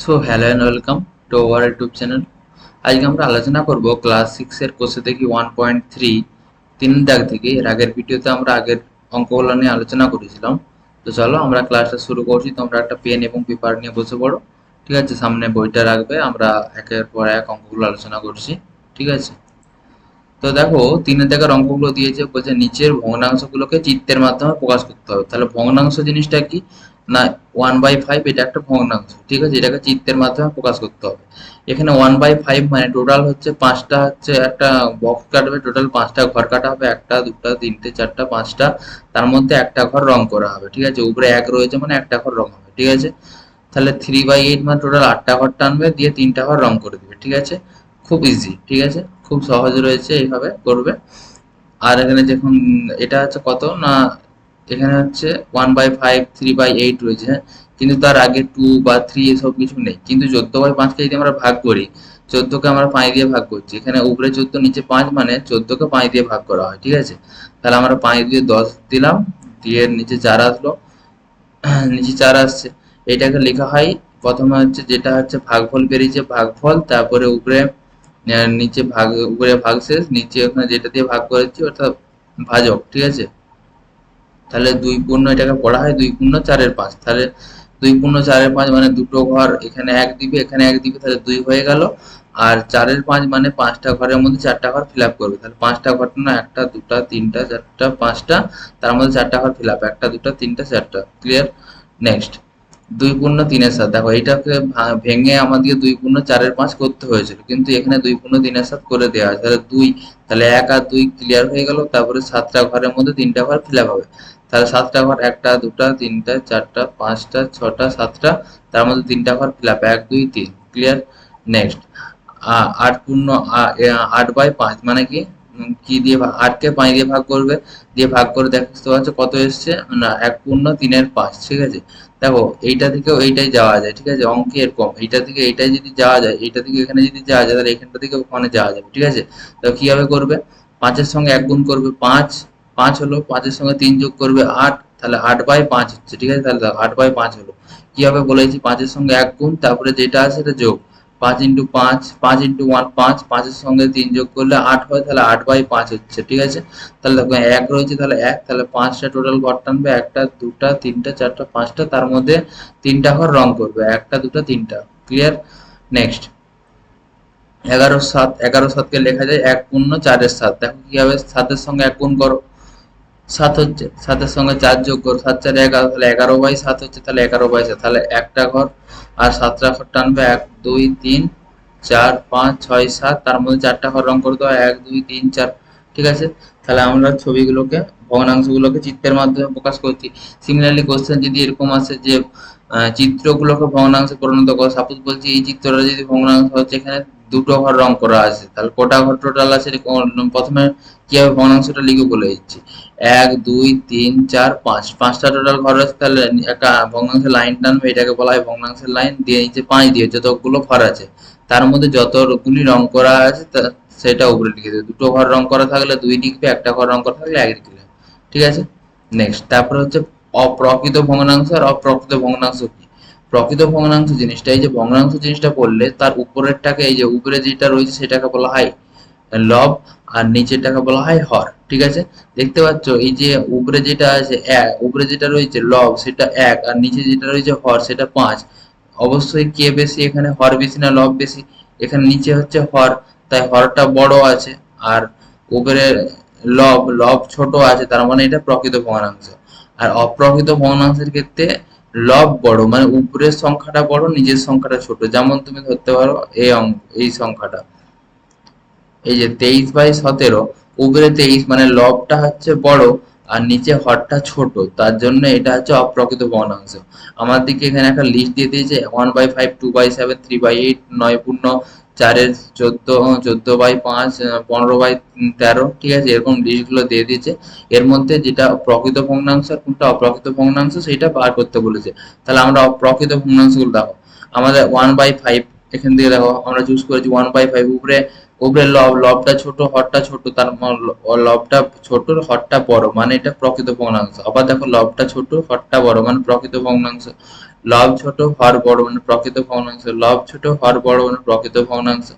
So hello and welcome to our YouTube channel. আজকে আমরা আলোচনা করব ক্লাস 6 এর কোর্সে দেখি 1.3 তিন দাগ থেকে। এর আগের ভিডিওতে আমরা আগের অঙ্কগুলো নিয়ে আলোচনা করেছিলাম। তো চলো আমরা ক্লাসটা শুরু করছি। তোমরা একটা পেন এবং পেপার নিয়ে বসে পড়ো, ঠিক আছে? সামনে বইটা রাখবে, আমরা একের পর এক অঙ্কগুলো আলোচনা করছি, ঠিক আছে? তো দেখো, তিনের দাগের অঙ্কগুলো দিয়েছে, বলছে নিচের ভগ্নাংশগুলোকে চিত্রের মাধ্যমে প্রকাশ করতে হবে। তাহলে ভগ্নাংশ জিনিসটা কি না, 1/5 এটা একটা ভগ্নাংশ, ঠিক আছে? এটাকে চিত্রের মাধ্যমে প্রকাশ করতে হবে। এখানে 1/5 মানে টোটাল হচ্ছে পাঁচটা, হচ্ছে একটা বক্স কাটবে, টোটাল পাঁচটা ঘর কাটা হবে, একটা দুটা তিনটে চারটা পাঁচটা, তার মধ্যে একটা ঘর রং করা হবে, ঠিক আছে? উপরে এক রয়েছে মানে একটা ঘর রং হবে, ঠিক আছে? তাহলে 3/8 মানে টোটাল আটটা ঘর টানবে, দিয়ে তিনটা ঘর রং করে দিবে, ঠিক আছে? খুব ইজি, ঠিক আছে? খুব সহজ রয়েছে, এইভাবে করবে। আর এখানে দেখুন, এটা হচ্ছে কত না, এখানে হচ্ছে 1/5 3/8 রয়েছে, হ্যাঁ? কিন্তু তার আগে 2 বা 3 এসব কিছু নেই। কিন্তু 14/5 কে যদি আমরা ভাগ করি, 14 কে আমরা 5 দিয়ে ভাগ করছি, এখানে উপরে 14 নিচে 5 মানে 14 কে 5 দিয়ে ভাগ করা হয়, ঠিক আছে? তাহলে আমরা 5 দিয়ে 10 দিলাম, দিয়ে নিচে 4 আসলো, নিচে 4 আসছে। এটাকে লেখা হয়, প্রথমে হচ্ছে যেটা হচ্ছে ভাগফল বেরিয়েছে ভাগফল, তারপরে উপরে নিচে ভাগ, উপরে ভাগশেষ, নিচে ওখানে যেটা দিয়ে ভাগ করেছি অর্থাৎ ভাজক, ঠিক আছে? তাহলে 2 পূর্ণ, এটাকে পড়া হয় 2 পূর্ণ 4/5। তাহলে 2 পূর্ণ 4/5 মানে দুটো ঘর এখানে এক দিবে, এখানে এক দিবে, তাহলে 2 হয়ে গেল। আর 4/5 মানে পাঁচটা ঘরের মধ্যে চারটা ঘর ফিল আপ করবে। তাহলে পাঁচটা ঘর না, একটা দুটা তিনটা চারটা পাঁচটা, তার মধ্যে চারটা ঘর ফিল আপ, একটা দুটা তিনটা চারটা, ক্লিয়ার? নেক্সট, 2 পূর্ণ 3/7। দেখো এটাকে ভেঙে আমাদেরকে 2 পূর্ণ 4/5 করতে হয়েছিল, কিন্তু এখানে 2 পূর্ণ 3/7 করে দেওয়া আছে। তাহলে 2, তাহলে 1 আর 2 ক্লিয়ার হয়ে গেল। তারপরে সাতটা ঘরের মধ্যে তিনটা ঘর ফিল আপ হবে। তাহলে সাতটা ঘর, একটা দুটা তিনটা চারটা পাঁচটা ছটা সাতটা, তার মধ্যে তিনটা ঘর ফিল আপ, 1 2 3, ক্লিয়ার? নেক্সট, 8/5 মানে কি, কি দিয়ে আটকে 5 দিয়ে ভাগ করবে, দিয়ে ভাগ করে দেখতে পাচ্ছ কত এসছে না, 1 পূর্ণ 3/5, ঠিক আছে? দেখো এইটা থেকেও এইটাই যাওয়া যায়, ঠিক আছে? অঙ্কে এরকম, এইটা থেকে এইটাই যদি যাওয়া যায়, এইটা থেকে এখানে যদি যাওয়া যায়, তাহলে এখানটা থেকে ওখানে যাওয়া যাবে, ঠিক আছে? তো কিভাবে করবে, 5-এর সঙ্গে 1 গুণ করবে, 5, 5 হলো, 5-এর সঙ্গে 3 যোগ করবে 8, তাহলে 8/5 হচ্ছে, ঠিক আছে? তাহলে 8/5 হলো। কিভাবে বলেছি, 5-এর সঙ্গে 1 গুণ, তারপরে যেটা আছে সেটা যোগ, 5 × 5, 5 × 1 5, 5-এর সঙ্গে 3 যোগ করলে 8 হয়, তাহলে 8/5 হচ্ছে, ঠিক আছে? তাহলে দেখো 1 রয়েছে, তাহলে 1, তাহলে 5টা টোটাল ঘর টানবে, একটা দুটা তিনটা চারটা পাঁচটা, তার মধ্যে তিনটা ঘর রং করবে, একটা দুটা তিনটা, ক্লিয়ার? নেক্সট, 11/7 লেখা যায় 1 পূর্ণ 4/7। দেখো কি হবে, 7-এর সঙ্গে 1 গুণ করো, 7 হচ্ছে, 7-এর সঙ্গে 4 যোগ করো, 7 × 4 = 11, তাহলে 11/7 হচ্ছে, তাহলে 11/7, তাহলে একটা ঘর আর সাতটা ঘর টানবে, 1 2 3 4 5 6 7, তার মধ্যে চারটা ঘর রং করে দেওয়া, 1 2 3 4, ঠিক আছে? তাহলে আমরা ছবিগুলোকে, ভগ্নাংশগুলোকে চিত্রের মাধ্যমে প্রকাশ করছি। সিমিলারলি কোশ্চেন যদি এরকম আসে যে চিত্রগুলোকে ভগ্নাংশে পরিণত করো, সাপোজ বলছি এই চিত্রটা যদি ভগ্নাংশ হচ্ছে, এখানে দুটো ঘর রং করা আছে, তাহলে কটা ঘর টোটাল আছে প্রথমে কিভাবে ভগ্নাংশটা লিখে বলে দিচ্ছি। 1 2 3 4 5, পাঁচটা টোটাল ঘর আছে, তাহলে একটা ভগ্নাংশের লাইন টানবে, এটাকে বলা হয় ভগ্নাংশের লাইন, দিয়ে নিচে 5 দিয়ে যতগুলো ঘর আছে তার মধ্যে যতগুলি রং করা আছে সেটা উপরে লিখে দেবে। দুটো ঘর রং করা থাকলে 2 লিখবে, একটা ঘর রং করা থাকলে 1 লিখবে, ঠিক আছে? নেক্সট, তারপরে হচ্ছে অপ্রকৃত ভগ্নাংশ আর অপ্রকৃত ভগ্নাংশ কি। প্রকৃত ভগ্নাংশ জিনিসটা, এই যে ভগ্নাংশ জিনিসটা পড়লে তার উপরেরটাকে, এই যে উপরে যেটা রয়েছে সেটাকে বলা হয় লব, আর নিচেরটাকে বলা হয় হর, ঠিক আছে? দেখতে পাচ্ছ এই যে উপরে যেটা আছে এক, উপরে যেটা রয়েছে লব সেটা 1, আর নিচে যেটা রয়েছে হর সেটা 5। অবশ্যই কে বেশি, এখানে হর বেশি না লব বেশি? এখানে নিচে হচ্ছে হর, তাই হরটা বড় আছে, আর উপরে লব, লব ছোট আছে, তার মানে এটা প্রকৃত ভগ্নাংশ। আর অপ্রকৃত ভগ্নাংশের ক্ষেত্রে লব বড় মানে উপরের সংখ্যাটা বড়, নিচের সংখ্যাটা ছোট। যেমন তুমি ধরতে পারো এই সংখ্যাটা, এই যে 23/17, উপরে 23 মানে লবটা হচ্ছে বড় আর নিচে হরটা ছোট, তার জন্য এটা হচ্ছে অপ্রকৃত ভগ্নাংশ। আমাদেরকে এখানে একটা লিস্ট দিয়ে দিয়েছে 1/5 2/7 3/8 9 পূর্ণ 4-এর 14 14/5 15/13, ঠিক আছে? এরকম লিস্টগুলো দিয়ে দিয়েছে। এর মধ্যে যেটা প্রকৃত ভগ্নাংশ আর কোনটা অপ্রকৃত ভগ্নাংশ সেটা বার করতে বলেছে। তাহলে আমরা অপ্রকৃত ভগ্নাংশগুলো দেখো, আমাদের 1/5, এখান থেকে দেখো আমরা চুজ করেছি 1/5, উপরে উপরে লবটা ছোট হরটা ছোট, তার লবটা ছোট হরটা বড় মানে এটা প্রকৃত ভগ্নাংশ। আবার দেখো লবটা ছোট হরটা বড় মানে প্রকৃত ভগ্নাংশ। লব ছোট হর বড় মানে প্রকৃত ভগ্নাংশ, লব ছোট হর বড় মানে প্রকৃত ভগ্নাংশ,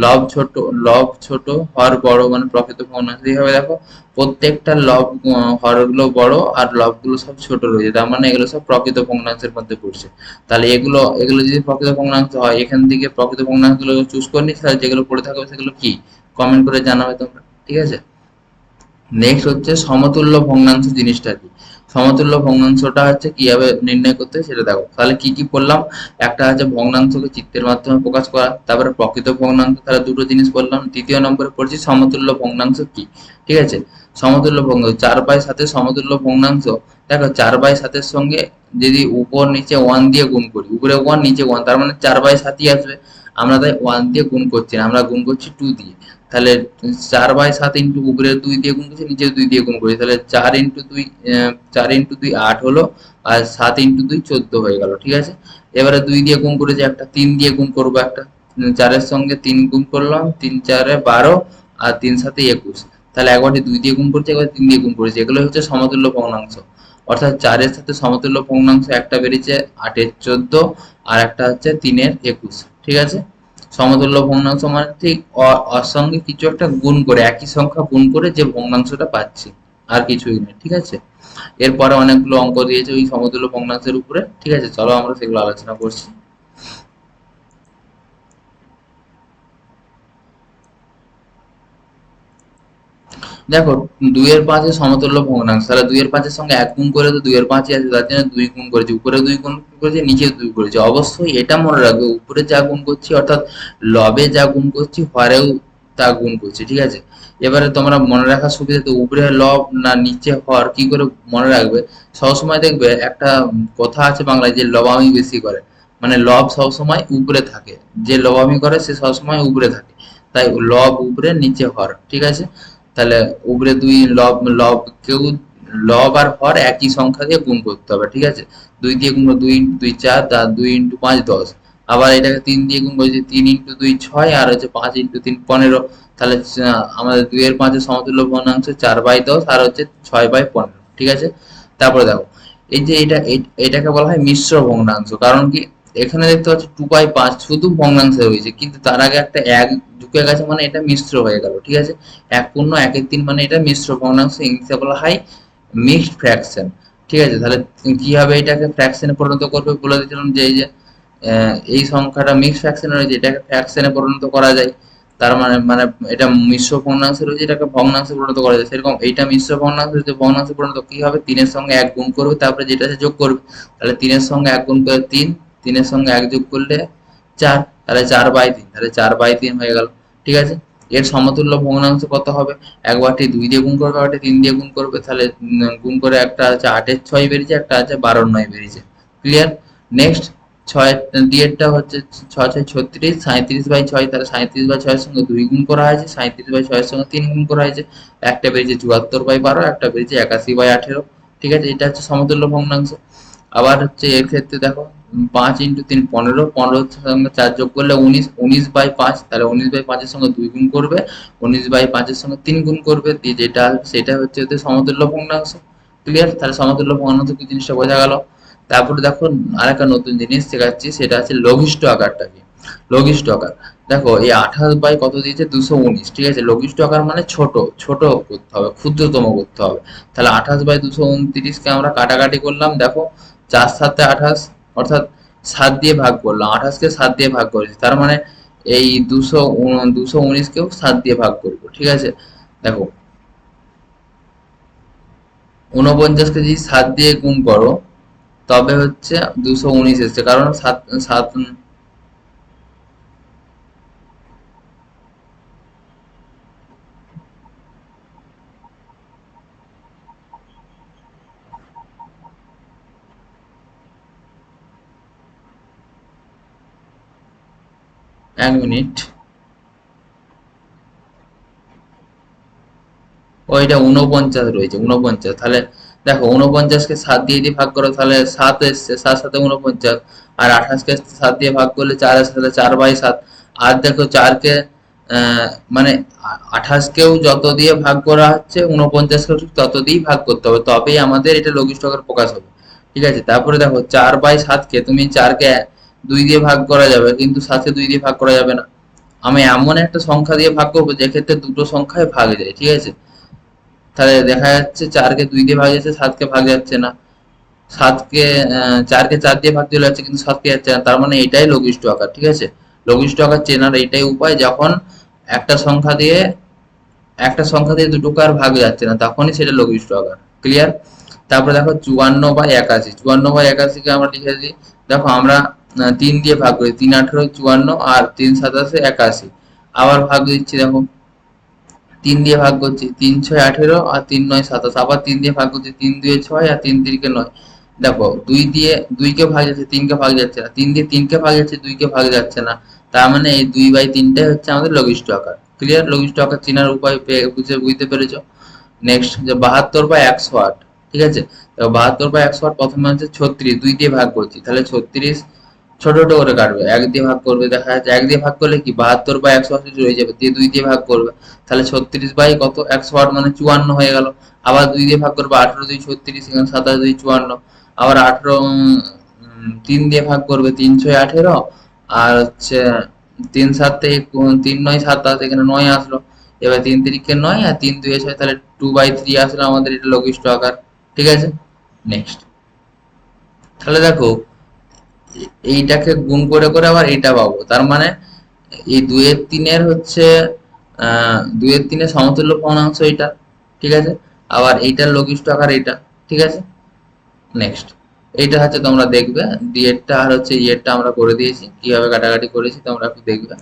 লব ছোট লব ছোট হর বড় মানে প্রকৃত ভগ্নাংশ। এইভাবে দেখো প্রত্যেকটা লব হরগুলো বড় আর লবগুলো সব ছোট রয়েছে, তার মানে এগুলো সব প্রকৃত ভগ্নাংশের মধ্যে পড়ছে। তাহলে এগুলো এগুলো যদি প্রকৃত ভগ্নাংশ হয়, এখান থেকে প্রকৃত ভগ্নাংশগুলো চুজ করে নিচ্ছি, তাহলে যেগুলো পড়ে থাকবে সেগুলো কি কমেন্ট করে জানাবে তোমরা, ঠিক আছে। নেক্সট হচ্ছে সমতুল্য ভগ্নাংশ জিনিসটা কি। সমতুল্য ভগ্নাংশটা হচ্ছে কিভাবে নির্ণয় করতে হয় সেটা দেখো। তাহলে কি কি বললাম, একটা হচ্ছে ভগ্নাংশকে চিত্রের মাধ্যমে প্রকাশ করা, তারপরে প্রকৃত ভগ্নাংশ, তাহলে দুটো জিনিস বললাম। দ্বিতীয় নম্বরে পড়ছি সমতুল্য ভগ্নাংশ কি, ঠিক আছে। সমতুল্য ভগ্নাংশ 4/7 সমতুল্য ভগ্নাংশ। দেখো 4/7 সঙ্গে যদি উপর নিচে 1 দিয়ে গুণ করি, উপরে 1 নিচে 1, তার মানে 4/7ই আসবে। আমরা তাই 1 দিয়ে গুণ করছি না, আমরা গুণ করছি 2 দিয়ে। তাহলে 4/7 ইন্টু উপরে 2 দিয়ে গুণ করছি, নিচে 2 দিয়ে গুণ করি, তাহলে 4 ইন্টু 2 8 হলো, আর 7 ইন্টু 2 14 হয়ে গেল, ঠিক আছে। এবারে 2 দিয়ে গুণ করেছি, একটা 3 দিয়ে গুণ করবো, একটা 4-এর সঙ্গে 3 গুণ করলাম, 3-4-এ 12 আর 3-7-এ 21। তাহলে একবারটি 2 দিয়ে গুণ করছি, একবার 3 দিয়ে গুণ করেছি, এগুলো হচ্ছে সমতুল্য ভগ্নাংশ। অর্থাৎ 4-এর সাথে সমতুল্য ভগ্নাংশ একটা বেরিয়েছে 8-এর 14, আর একটা হচ্ছে 3-এর 21, ঠিক আছে। সমতুল্য ভগ্নাংশ মানে ঠিক ওর সঙ্গে কিছু একটা গুণ করে, একই সংখ্যা গুণ করে যে ভগ্নাংশটা পাচ্ছি, আর কিছুই নেই, ঠিক আছে। এরপরে অনেকগুলো অঙ্ক দিয়েছে ওই সমতুল্য ভগ্নাংশের উপরে, ঠিক আছে, চলো আমরা সেগুলো আলোচনা করছি। দেখো 2-এর 5 সমতুল্য ভগ্নাংশ, তাহলে 2-এর 5-এর সঙ্গে 1 গুণ করে তো 2-এর 5-ই আছে, তার জন্য 2 গুণ করেছি, উপরে 2 গুণ করেছি, নিচে 2 করেছি। অবশ্যই এটা মনে রাখবে, উপরে যা গুণ করছি অর্থাৎ লবে যা গুণ করছি হরেও তা গুণ করছি, ঠিক আছে। এবারে তোমরা মনে রাখার সুবিধাতে উপরে লব না নিচে হর কি করে মনে রাখবে, সবসময় দেখবে একটা কথা আছে বাংলায় যে লবামি বেশি করে, মানে লব সবসময় উপরে থাকে, যে লবামি করে সে সবসময় উপরে থাকে। তাই লব উপরে নিচে হর, ঠিক আছে। তাহলে উপরে দুই লব লব কেউ লব আর হর একই সংখ্যা দিয়ে গুণ করতে হবে, ঠিক আছে। 2 দিয়ে গুণ, 2 2 4, আর 2 × 5 10। আবার এটাকে 3 দিয়ে গুণ করেছি, 3 × 2 6, আর হচ্ছে 5 × 3 15। তাহলে আমাদের 2-এর 5-এর সমতুল্য ভগ্নাংশ 4/10 আর হচ্ছে 6/15, ঠিক আছে। তারপরে দেখো এই যে এটাকে বলা হয় মিশ্র ভগ্নাংশ, কারণ কি এখানে দেখতে পাচ্ছি 2/5 শুধু ভগ্নাংশ রয়েছে, কিন্তু তার আগে একটা 1 ঢুকে গেছে, মানে এটা মিশ্র হয়ে গেল, ঠিক আছে। 1 পূর্ণ 1/3 মানে এটা মিশ্র ভগ্নাংশ, ইংলিশে বলা হয় মিক্সড ফ্র্যাকশন, ঠিক আছে। তাহলে কিভাবে এটাকে ফ্র্যাকশনে পরিণত করবে বলে দিয়েছিলাম, যে এই যে এই সংখ্যাটা মিক্সড ফ্র্যাকশনে রয়েছে, এটাকে ফ্র্যাকশনে পরিণত করা যায়। তার মানে মানে এটা মিশ্র ভগ্নাংশে রয়েছে, এটাকে ভগ্নাংশে পরিণত করা যায়, সেরকম এইটা মিশ্র ভগ্নাংশ রয়েছে, ভগ্নাংশে পরিণত কি হবে, 3-এর সঙ্গে 1 গুণ করবে, তারপরে যেটা আছে যোগ করবে। তাহলে 3-এর সঙ্গে 1 গুণ করে 3, 3-এর সঙ্গে 1 যোগ করলে 4, তাহলে 4/3, তাহলে 4/3 হয়ে গেল, ঠিক আছে। এর সমতুল্য ভগ্নাংশ কত হবে, একবারটি 2 দিয়ে গুণ করবে, একবারটি 3 দিয়ে গুণ করবে, তাহলে গুণ করে একটা আছে 8-এর 6 বেরিয়েছে, একটা আছে 12-এর 9 বেরিয়েছে, ক্লিয়ার। নেক্সট 6 ডিএরটা হচ্ছে 6 6 36, 37/6, তাহলে 37/6 এর সঙ্গে 2 গুণ করা হয়েছে, 37/6 এর সঙ্গে 3 গুণ করা হয়েছে, একটা বেরিয়েছে 74/12, একটা বেরিয়েছে 81/18, ঠিক আছে। এটা হচ্ছে সমতুল্য ভগ্নাংশ। আবার হচ্ছে এর ক্ষেত্রে দেখো 5 × 3 15, 15 সঙ্গে 4 যোগ করলে 19, 19/5, তাহলে 19/5 এর সঙ্গে 2 গুণ করবে, 19/5 এর সঙ্গে 3 গুণ করবে, দিয়ে যেটা আসবে সেটা হচ্ছে ওদের সমতুল্য ভগ্নাংশ, ক্লিয়ার। তাহলে সমতুল্য ভগ্নাংশ কি জিনিসটা বোঝা গেল। তারপরে দেখো আরেকটা নতুন জিনিস শেখাচ্ছি, সেটা আছে লঘিষ্ঠ আকারটা কি। লঘিষ্ঠ আকার, দেখো এই 28 কত দিয়েছে 219, ঠিক আছে। লঘিষ্ঠ আকার মানে ছোট ছোট করতে হবে, ক্ষুদ্রতম করতে হবে। তাহলে 28/229 কে আমরা কাটাকাটি করলাম, দেখো 4 × 7 = 28, অর্থাৎ 7 দিয়ে ভাগ করলাম, 28-কে 7 দিয়ে ভাগ করেছি, তার মানে এই 219-কেও 7 দিয়ে ভাগ করবো, ঠিক আছে। দেখো 49-কে যদি 7 দিয়ে গুণ করো তবে হচ্ছে 219 এসছে, কারণ 7 7 1 মিনিট, ওইটা 49 রয়েছে, 49। তাহলে দেখো 49-কে 7 দিয়ে যদি ভাগ করো তাহলে 7 এসছে, 7 7 49, আর 28-কে 7 দিয়ে ভাগ করলে 4 আসছে, তাহলে 4/7। আর দেখো 4-কে মানে 28-কেও যত দিয়ে ভাগ করা হচ্ছে 49-কেও ঠিক তত দিয়েই ভাগ করতে হবে, তবেই আমাদের এটা লঘিষ্ঠ আকার প্রকাশ হবে, ঠিক আছে। তারপরে দেখো 4/7 কে তুমি 4 কে 2 দিয়ে ভাগ করা যাবে, কিন্তু 7 কে 2 দিয়ে ভাগ করা যাবে না। আমি এমন একটা সংখ্যা দিয়ে ভাগ করবো যে ক্ষেত্রে দুটো সংখ্যায় ভাগ যায়, ঠিক আছে। তাহলে দেখা যাচ্ছে 4 কে 2 দিয়ে ভাগ যাচ্ছে, 7 কে ভাগ যাচ্ছে না। 7 কে 4 কে 4 দিয়ে ভাগ চলে যাচ্ছে, কিন্তু 7 কে যাচ্ছে না। তার মানে এটাই লঘিষ্ঠ আকার, ঠিক আছে। লঘিষ্ঠ আকার চেনার এইটাই উপায়, যখন একটা সংখ্যা দিয়ে একটা সংখ্যা দিয়ে দুটোকে আর ভাগ যাচ্ছে না, তখনই সেটা লঘিষ্ঠ আকার। ক্লিয়ার? তারপরে দেখো 54/81, 54/81 কে আমরা লিখে দিই। দেখো আমরা 3 দিয়ে ভাগ করি, 3 × 18 = 54, আর 3 × 7 = 81। আবার ভাগ দিচ্ছি, দেখো 3 দিয়ে ভাগ করছি, 3 × 6 = 18, আর 3 × 9 = 27। আবার 3 দিয়ে ভাগ করছি, 3 × 2 = 6, আর 3 × 3 = 9। দেখো 2 দিয়ে 2 কে ভাগ যাচ্ছে, 3 কে ভাগ যাচ্ছে না। 3 দিয়ে 3 কে ভাগ যাচ্ছে, 2 কে ভাগ যাচ্ছে না। তার মানে এই 2/3টাই হচ্ছে আমাদের লঘিষ্ঠ আকার। ক্লিয়ার? লঘিষ্ঠ আকার চেনার উপায় বুঝতে পেরেছো? নেক্সট যে 72/108, ঠিক আছে। তো 72/108 প্রথমে হচ্ছে 36, 2 দিয়ে ভাগ করছি, তাহলে 36 ছোট ছোট করে কাটবে, 1 দিয়ে ভাগ করবে। দেখা যাচ্ছে 1 দিয়ে ভাগ করলে কি 72/108 রয়ে যাবে, দিয়ে 2 দিয়ে ভাগ করবে, তাহলে 36 বাই কত 108 মানে 54 হয়ে গেল। আবার 2 দিয়ে ভাগ করবে, 18 2 36, এখানে 27 2 54। আবার 18 3 দিয়ে ভাগ করবে, 3 6 18, আর হচ্ছে 3 7 থেকে 3 9 27, এখানে 9 আসলো। এবার 3 3 9, আর 3 2 6, তাহলে 2/3 আসলে আমাদের এটা লঘিষ্ঠ আকার। ঠিক আছে। নেক্সট, তাহলে দেখো এইটাকে গুণ করে করে আবার এইটা পাবো, তার মানে এই 2/3 হচ্ছে 2/3 সমতুল্য ভগ্নাংশ এটা। ঠিক আছে। আবার এইটার লঘিষ্ঠ আকার এটা। ঠিক আছে। নেক্সট, এইটা হচ্ছে তোমরা দেখবে ডিএরটা আর হচ্ছে ইয়েরটা আমরা করে দিয়েছি, কিভাবে কাটাকাটি করেছি তোমরা একটু দেখবে।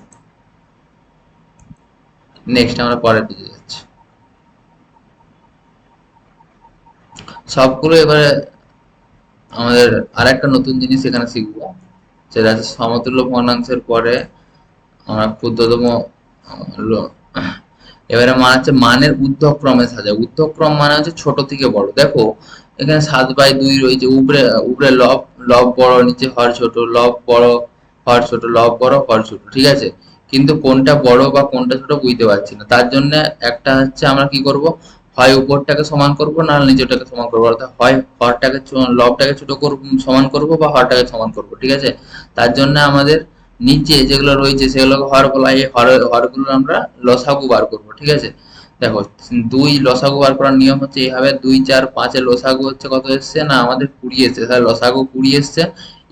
নেক্সট আমরা পরের দিকে যাচ্ছি। সবগুলো এবারে আমাদের আরেকটা নতুন জিনিস এখানে শিখবো, সেটা হচ্ছে সমতুল্য ভগ্নাংশের পরে আমরা ক্ষুদ্রতম এবারে মানে হচ্ছে মানের ঊর্ধ্বক্রমে সাজায়। ঊর্ধ্বক্রম মানে হচ্ছে ছোট থেকে বড়। দেখো এখানে 7/2 রয়েছে, উপরে উপরে লব লব বড়, নিচে হর ছোট, লব বড় হর ছোট, লব বড় হর ছোট। ঠিক আছে। কিন্তু কোনটা বড় বা কোনটা ছোট বুঝতে পারছি না, তার জন্য একটা হচ্ছে আমরা কি করব, হয় উপরটাকে সমান করব, না নিচেরটাকে সমান করবো। অর্থাৎ হয় হরটাকে লবটাকে ছোট করব সমান করব, বা হরটাকে সমান করব। ঠিক আছে। তার জন্য আমাদের নিচে যেগুলো রয়েছে সেগুলোকে হর বলা হয়। হরগুলো আমরা লসাগু বার করব। ঠিক আছে। দেখো 2 লসাগু বার করার নিয়ম হচ্ছে এইভাবে, 2 4 5 এর লসাগু হচ্ছে কত এসছে না আমাদের 20 এসছে, তাহলে লসাগু 20 এসছে।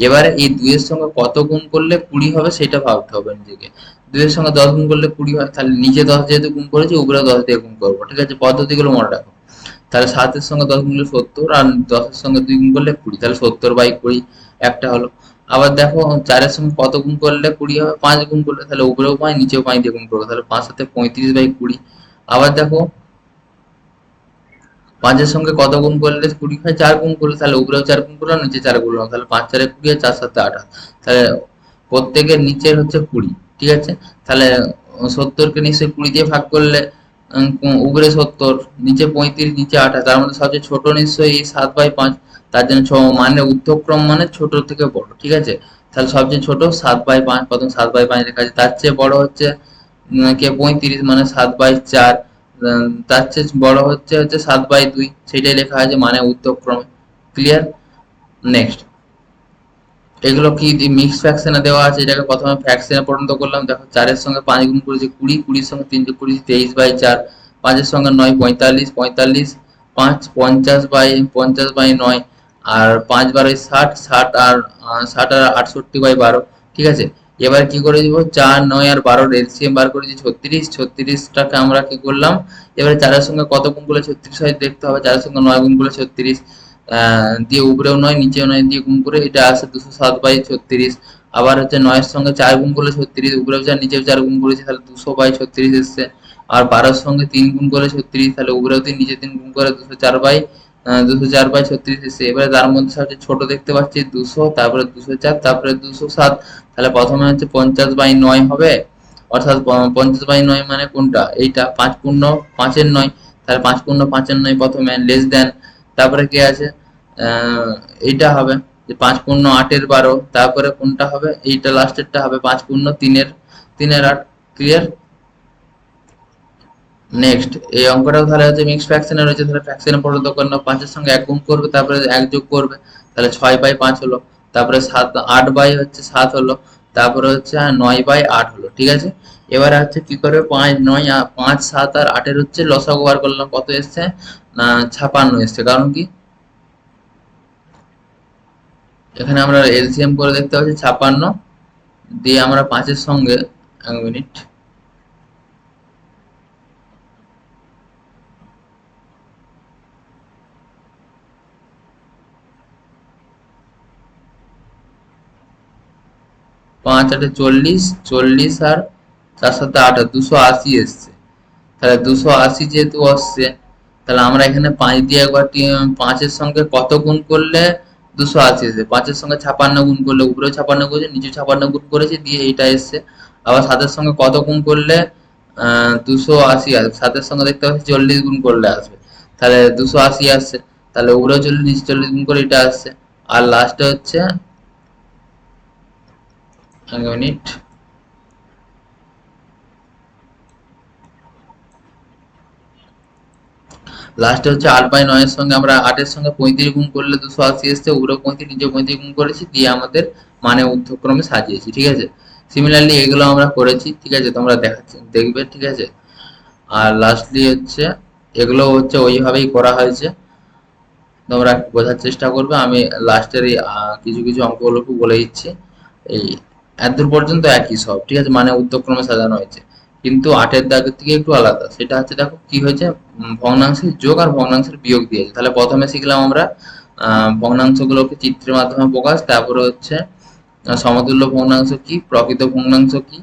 এবারে এই 2 এর সঙ্গে কত গুণ করলে 20 হবে সেটা ভাবতে হবে নিজেকে। 2 এর সঙ্গে 10 গুণ করলে 20 হয়, তাহলে নিচে 10 যেহেতু গুণ করেছি, উপরে 10 দিয়ে গুণ করবো। ঠিক আছে। পদ্ধতিগুলো মনে রাখো। তাহলে 7 এর সঙ্গে 10 গুণ করলে 70, আর 10 এর সঙ্গে 2 গুণ করলে 20, তাহলে 70/20 একটা হলো। আবার দেখো 4 এর সঙ্গে কত গুণ করলে 20 হবে, 5 গুণ করলে, তাহলে উপরেও 5 নিচেও 5 দিয়ে গুণ করবো, তাহলে 5 7 35/20। আবার দেখো 5 এর সঙ্গে কত গুণ করলে 20 হয়, 4 গুণ করলে, তাহলে উপরেও 4 গুণ করলাম, নিচে 4 গুণ করলাম, তাহলে 5 4 20, আর 4 7 28। তাহলে প্রত্যেকের নিচের হচ্ছে 20। ঠিক আছে। তাহলে 70 কে নিশ্চয়ই 20 দিয়ে ভাগ করলে উপরে 70, নিচে 35, নিচে 28, তার মধ্যে সবচেয়ে ছোট নিশ্চয়ই 7/5। তার জন্য মানে ঊর্ধ্বক্রম মানে ছোট থেকে বড়। ঠিক আছে। তাহলে সবচেয়ে ছোট 7/5, প্রথম 7/5 লেখা আছে। তার চেয়ে বড় হচ্ছে কে 35, মানে 7/4। তার চেয়ে বড় হচ্ছে 7/2, সেটাই লেখা আছে মানে ঊর্ধ্বক্রমে। ক্লিয়ার? নেক্সট, এগুলো কি মিক্স ফ্র্যাকশনে দেওয়া আছে, এটাকে প্রথমে ফ্র্যাকশনে পরিণত করলাম। দেখো 4 এর সঙ্গে 5 গুণ করেছি 20, 20 এর সঙ্গে 3 যোগ করেছি 23/4, 5 এর সঙ্গে 9 45, 45 5 50/9, আর 5 12 60, 60 আর 60 আর 68/12। ঠিক আছে। এবার কি করে দিব, 4 9 আর 12 এলসিএম বার করেছি 36, 36টাকে আমরা কি করলাম, এবারে 4 এর সঙ্গে কত গুণ করলে 36 হয় দেখতে হবে। 4 এর সঙ্গে 9 গুণ করলে 36, দিয়ে উপরেও 9 নিচেও 9 দিয়ে গুণ করে এটা আসে 207/36। আবার হচ্ছে 9 এর সঙ্গে 4 গুণ করলে 36, উপরেও 4 নিচেও 4 গুণ করেছি, তাহলে 200/36 এসছে। আর 12 এর সঙ্গে 3 গুণ করলে 36, তাহলে উপরেও 3 নিচে 3 গুণ করে 204/36 এসছে। এবারে তার মধ্যে সবচেয়ে ছোট দেখতে পাচ্ছি 200, তারপরে 204, তারপরে 207। তাহলে প্রথমে হচ্ছে 50/9 হবে, অর্থাৎ 50/9 মানে কোনটা, এইটা 5 পূর্ণ 5-এর 9। তাহলে 5 পূর্ণ 5-এর 9 প্রথমে লেস দেন, তারপরে কি আছে এইটা হবে যে 5 পূর্ণ 8-এর 12, তারপরে কোনটা হবে, এইটা লাস্টেরটা হবে 5 পূর্ণ 3-এর 8। ক্লিয়ার? নেক্সট, এই অঙ্কটাও তাহলে হচ্ছে মিক্স ফ্র্যাকশনে রয়েছে, তাহলে ফ্র্যাকশনে পরিণত করলে 5 এর সঙ্গে 1 গুণ করবে, তারপরে 1 যোগ করবে, তাহলে 6/5 হলো, তারপরে 8/7 হলো, তারপরে হচ্ছে 9/8 হলো, ঠিক আছে। এবারে হচ্ছে কি করবে, 5, 7 আর 8 হচ্ছে লসাগু বার করলাম, কত এসছে না 56 এসছে, কারণ কি এখানে আমরা এলসিএম করে দেখতে পাচ্ছি 56, দিয়ে আমরা 5-এর সঙ্গে, 1 মিনিট, 5 8 40, 40 আর 4 7 8 280 এসছে। তাহলে 280 যেহেতু আসছে, তাহলে আমরা এখানে 5 দিয়ে একবার 5-এর সঙ্গে কত গুণ করলে 280 এসে, 5-এর সঙ্গে 56 গুণ করলে উপরেও 56 করেছে, নিচে 56 গুণ করেছে, দিয়ে এইটা এসছে। আবার 7-এর সঙ্গে কত গুণ করলে 280 আসবে, 7-এর সঙ্গে দেখতে পাচ্ছি 40 গুণ করলে আসবে, তাহলে 280 আসছে। তাহলে উপরেও 40, নিচে 40 গুণ করে এটা আসছে। আর লাস্টে হচ্ছে, 1 মিনিট, লাস্টে হচ্ছে 8/9 সঙ্গে আমরা 8-এর সঙ্গে 35 গুণ করলে 280 এসছে, উপরে 35, নিচে 35 গুণ করেছি, দিয়ে আমাদের মানে ঊর্ধ্বক্রমে সাজিয়েছি, ঠিক আছে। সিমিলারলি এগুলো আমরা করেছি, ঠিক আছে, তোমরা দেখাচ্ছি দেখবে, ঠিক আছে। আর লাস্টলি হচ্ছে এগুলো হচ্ছে ওইভাবেই করা হয়েছে, তোমরা বোঝার চেষ্টা করবে। আমি লাস্টের এই কিছু কিছু অঙ্কগুলো একটু বলে দিচ্ছি। এই এতদূর পর্যন্ত একই সব, ঠিক আছে, মানে ঊর্ধ্বক্রমে সাজানো হয়েছে, কিন্তু 8-এর দাগের থেকে একটু আলাদা। সেটা হচ্ছে দেখো কি হয়েছে, ভগ্নাংশের যোগ আর ভগ্নাংশের বিয়োগ দিয়েছে। তাহলে প্রথমে শিখলাম আমরা ভগ্নাংশগুলোকে চিত্রের মাধ্যমে প্রকাশ, তারপরে হচ্ছে সমতুল্য ভগ্নাংশ কি, প্রকৃত ভগ্নাংশ কি,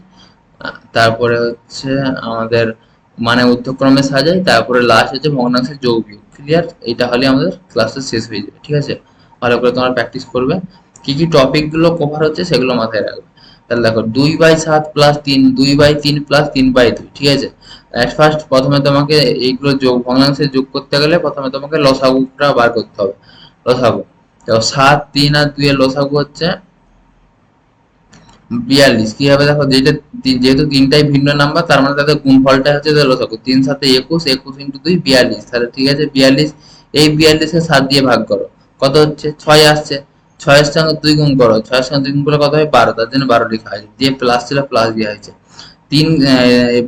তারপরে হচ্ছে আমাদের মানে ঊর্ধ্বক্রমে সাজাই, তারপরে লাস্ট হচ্ছে ভগ্নাংশের যোগ বিয়োগ। ক্লিয়ার? এটা হলে আমাদের ক্লাসটা শেষ হয়ে যাবে, ঠিক আছে। ভালো করে তোমরা প্র্যাকটিস করবে, কি কি টপিক গুলো কভার হচ্ছে সেগুলো মাথায় রাখবে। তাহলে দেখো 2/7 প্লাস 3, 2/3 প্লাস 3/2, ঠিক আছে। এট ফার্স্ট প্রথমে তোমাকে এইগুলো যোগ, ভগ্নাংশে যোগ করতে গেলে প্রথমে তোমাকে লসাগুটা বার করতে হবে। লসাগু দেখো 7, 3 আর 2 এর লসাগু হচ্ছে 42। কি হবে দেখো, যেহেতু তিনটাই ভিন্ন নাম্বার, তার মানে তাদের গুণফলটা হচ্ছে লসাগু। 3 7 21, 21 ইন্টু 2 42। তাহলে ঠিক আছে 42, এই 42-এ 7 দিয়ে ভাগ করো, কত হচ্ছে 6 আসছে। 6-এর সঙ্গে 2 গুণ করো, 6-এর সঙ্গে 2 গুণ করলে কত হয় 12, তার জন্য 12 লেখা হয়েছে, দিয়ে প্লাস ছিল প্লাস দেওয়া হয়েছে। 3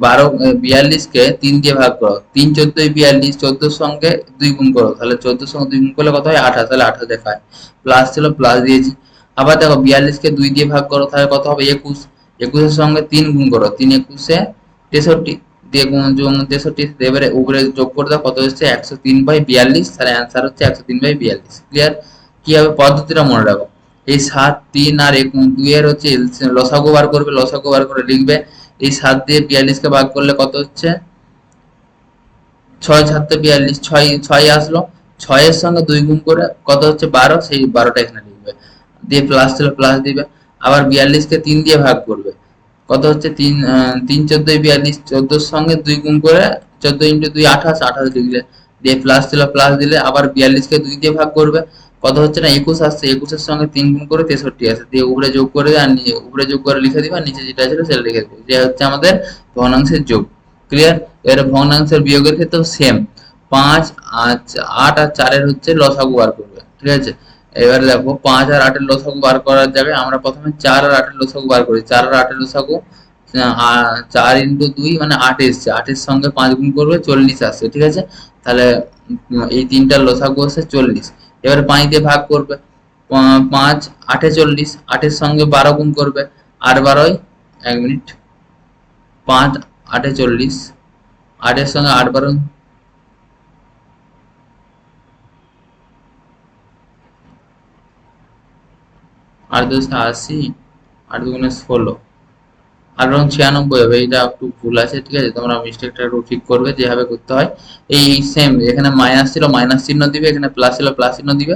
12, 42-কে 3 দিয়ে ভাগ করো, 3 14 42, 14-এর সঙ্গে 2 গুণ করো, তাহলে 14-এর সঙ্গে 2 গুণ করলে কত হয় 28, তাহলে 28 দেখায়, প্লাস ছিল প্লাস দিয়েছি। আবার দেখো 42-কে 2 দিয়ে ভাগ করো, তাহলে কত হবে 21, 21-এর সঙ্গে 3 গুণ করো, 3 21-এ 63, দিয়ে গুণ যোগ 63, এবারে উপরে যোগ করে দাও, কত হচ্ছে 103/42, তাহলে অ্যান্সার হচ্ছে 103/42। ক্লিয়ার? কি হবে পদ্ধতিটা মনে রাখো, এই 7, 3 আর 2 এর হচ্ছে লসাগু বার করবে, লসাগু বার করে লিখবে, এই 7 দিয়ে 42-কে ভাগ করলে কত হচ্ছে 6 7 42, 6 আসলো। 6-এর সঙ্গে 2 গুণ করে কত হচ্ছে 12, সেই 12টা এখানে লিখবে, দিয়ে প্লাস ছিল প্লাস দিবে। আবার 42-কে 3 দিয়ে ভাগ করবে, কত হচ্ছে 3 3 14 42, 14-এর সঙ্গে 2 গুণ করে 14 ইন্টু 2 28, 28 লিখলে, দিয়ে প্লাস ছিল প্লাস দিলে। আবার 42-কে 2 দিয়ে ভাগ করবে, কত হচ্ছে না 21 আসছে, 21-এর সঙ্গে 3 গুণ করে 63 আসে, দিয়ে উপরে যোগ করে আর উপরে যোগ করে লিখে দিবা, নিচে যেটা ছিল সেটা লিখে দিবে, যে হচ্ছে আমাদের ভগ্নাংশের যোগ। ক্লিয়ার? এর ভগ্নাংশের বিয়োগের ক্ষেত্রেও সেম, 5 8 আর 4-এর হচ্ছে লসাগু বার করবে, ঠিক আছে। এবারে দেখো 5 আর 8-এর লসাগু বার করার জায়গায় আমরা প্রথমে 4 আর 8-এর লসাগু বার করি। 4 আর 8-এর লসাগু 4 ইন্টু 2 মানে 8 এসছে, 8-এর সঙ্গে 5 গুণ করবে 40 আসছে, ঠিক আছে। তাহলে এই তিনটার লসাগু হচ্ছে 40। এবারে 5 দিয়ে ভাগ করবে, 5 8-এ 40, 8-এর সঙ্গে 12 গুণ করবে, 8 12, 1 মিনিট, 5 8-এ 40, 8-এর সঙ্গে 8 12, 8 2 80, 8 2 16, আর বরং 96 হবে, এটা একটু ভুল আছে, ঠিক আছে, তোমরা মিস্টেকটা একটু ঠিক করবে যেভাবে করতে হয়। এই সেম এখানে মাইনাস ছিল মাইনাস চিহ্ন দিবে, এখানে প্লাস ছিল প্লাস চিহ্ন দিবে,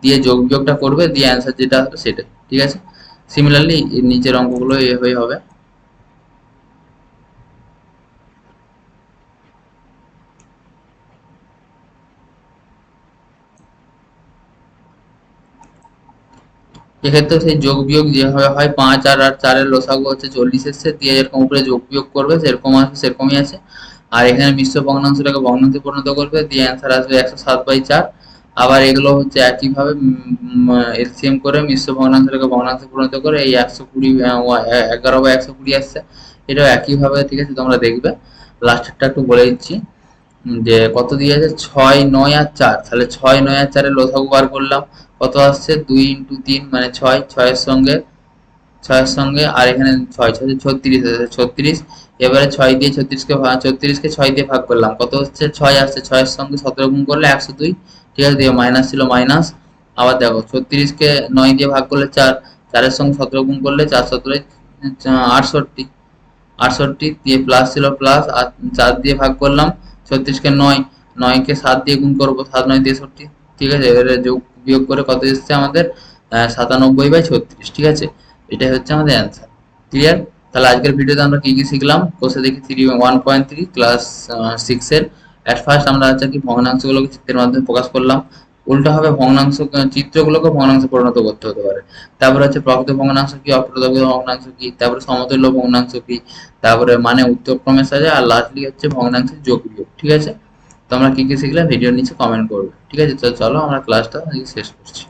দিয়ে যোগ বিয়োগটা করবে, দিয়ে অ্যান্সার যেটা হবে সেটাই, ঠিক আছে। সিমিলারলি নিচের অঙ্কগুলো এভাবেই হবে। এক্ষেত্রে সেই যোগ বিয়োগ যেভাবে হয়, 5 আর 4-এর লসাগু হচ্ছে 40 এসছে, দিয়ে যেরকম উপরে যোগ বিয়োগ করবে সেরকম আসবে, সেরকমই আছে। আর এখানে মিশ্র ভগ্নাংশটাকে ভগ্নাংশে পরিণত করবে, দিয়ে অ্যান্সার আসবে 107/4। আবার এগুলো হচ্ছে একইভাবে এলসিএম করে মিশ্র ভগ্নাংশটাকে ভগ্নাংশে পরিণত করে এই 120 11/120 আসছে, এটাও একইভাবে, ঠিক আছে, তোমরা দেখবে। লাস্টেরটা একটু বলে দিচ্ছি যে কত দিয়েছে, 6 9 আর 4, তাহলে 6 9 আর 4-এর লসাগু বার করলাম, কত আসছে, 2 × 3 মানে 6, 6-এর সঙ্গে আর এখানে 6 6 36 আছে, 36। এবারে 6 দিয়ে 36কে 6 দিয়ে ভাগ করলাম, কত হচ্ছে, 6 আসছে, 6-এর সঙ্গে 17 গুণ করলে 102, ঠিক আছে, দিয়ে মাইনাস ছিল মাইনাস। আবার দেখো 36কে 9 দিয়ে ভাগ করলে 4, 4-এর সঙ্গে 17 গুণ করলে 4 68, 68 দিয়ে প্লাস ছিল প্লাস, আর 4 দিয়ে ভাগ করলাম 36কে 9, 9কে 7 দিয়ে গুণ করবো, 7 9 63, ঠিক আছে, এবারে যোগ বিয়োগ করে কত এসছে আমাদের, 97/36, ঠিক আছে, এটাই হচ্ছে আমাদের অ্যান্সার। ক্লিয়ার? তাহলে আজকের ভিডিওতে আমরা কি কি শিখলাম, কোষে দেখি 1.3 ক্লাস 6-এর। অ্যাট ফার্স্ট আমরা হচ্ছে কি ভগ্নাংশগুলোকে চিত্রের মাধ্যমে প্রকাশ করলাম, উল্টো হবে ভগ্নাংশ, চিত্রগুলোকে ভগ্নাংশে পরিণত করতে হতে পারে। তারপরে হচ্ছে প্রকৃত ভগ্নাংশ কি, অপ্রকৃত ভগ্নাংশ কি, তারপরে সমতুল্য ভগ্নাংশ কি, তারপরে মানে উত্তরক্রমে সাজা, আর লাস্টলি হচ্ছে ভগ্নাংশের যোগ বিয়োগ, ঠিক আছে। তো আমরা কি কি শিখলাম ভিডিওর নিচে কমেন্ট করবে, ঠিক আছে। তো চলো আমরা ক্লাসটা শেষ করছি।